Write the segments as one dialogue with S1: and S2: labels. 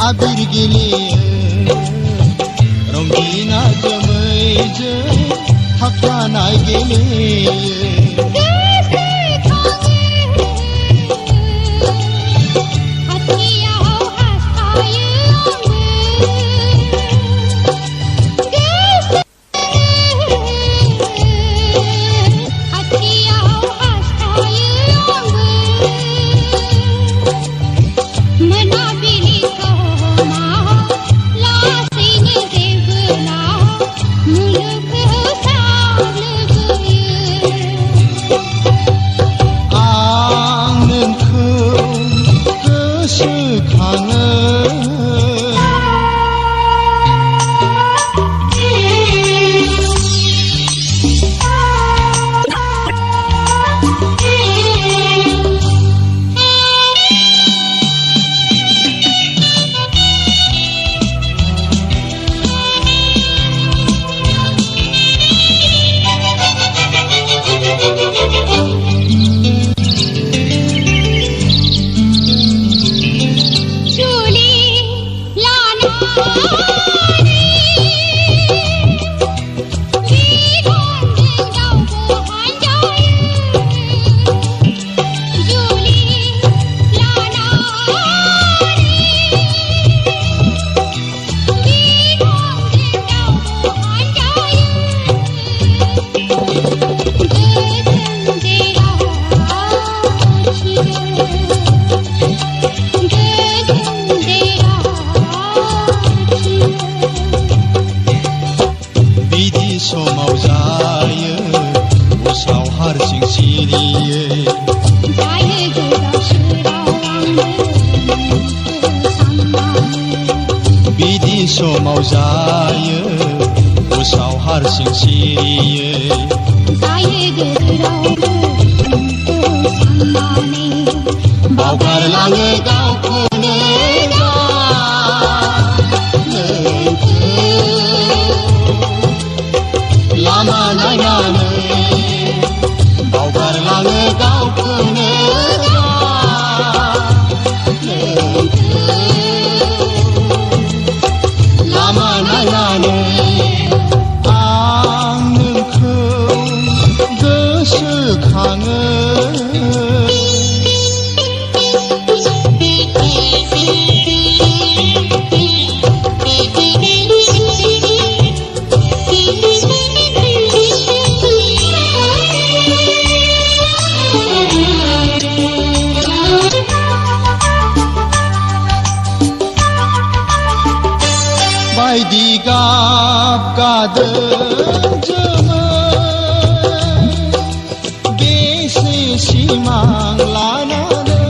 S1: आबिर गेलेयो रंगिना जोमैजों थाफ्लानाय गेलेयो समाव जायो उसाव हारसिं सिरियै जायो गोदाव सोराव बिदि समाव जायो उसाव हारसिं सिरियै जायो गोदाव साननानै बावगारलाङो गावखौनो लामा नायनानै बावगारलाङो गावखौनो लामा नायनानै आं नोंखौ गोसोखाङो बायदि गाब गादों जोमै बेसे सिमां लानानै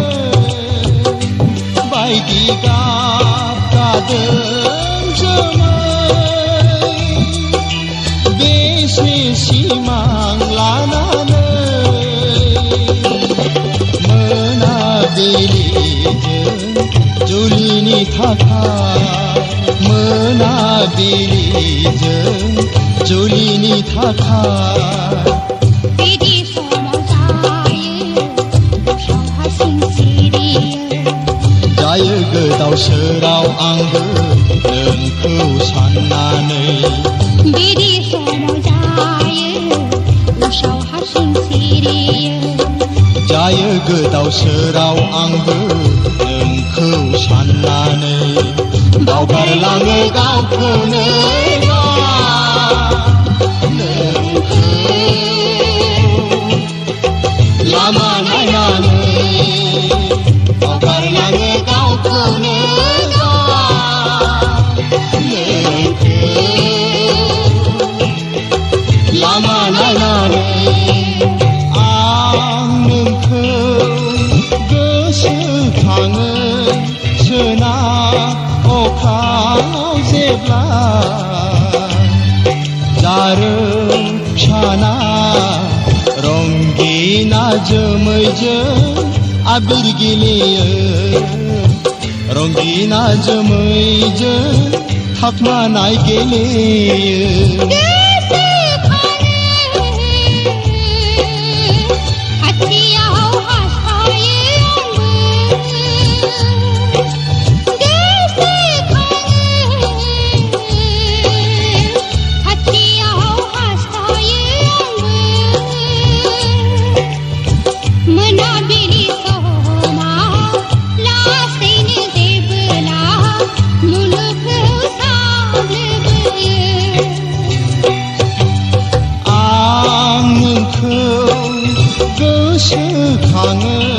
S1: बायदि गाब गादों जोमै बेसे सिमां लानानै मोनाबिलिजों जुलिनि थाखाय मोनाबिलिजों जुलिनि थाखाय बिदि समाव जायो उसाव हारसिं सिरियै जायो गोदाव सोराव आंबो नोंखौ साननानै बिदि समाव जायो उसाव हारसिं सिरियै जायो गोदाव सोराव आंबो नोंखौ साननानै बावगारलाङो गावखौनो लामा नायनानै बावगारलाङो गावखौनो लामा नायनानै आं नोंखौ गोसोखाङो सोनाब अखायाव जेब्ला जारों साना रंगिना जोमैजों आबिर गेलेयो रंगिना जोमैजों थाफ्लानाय गेलेयो थाङो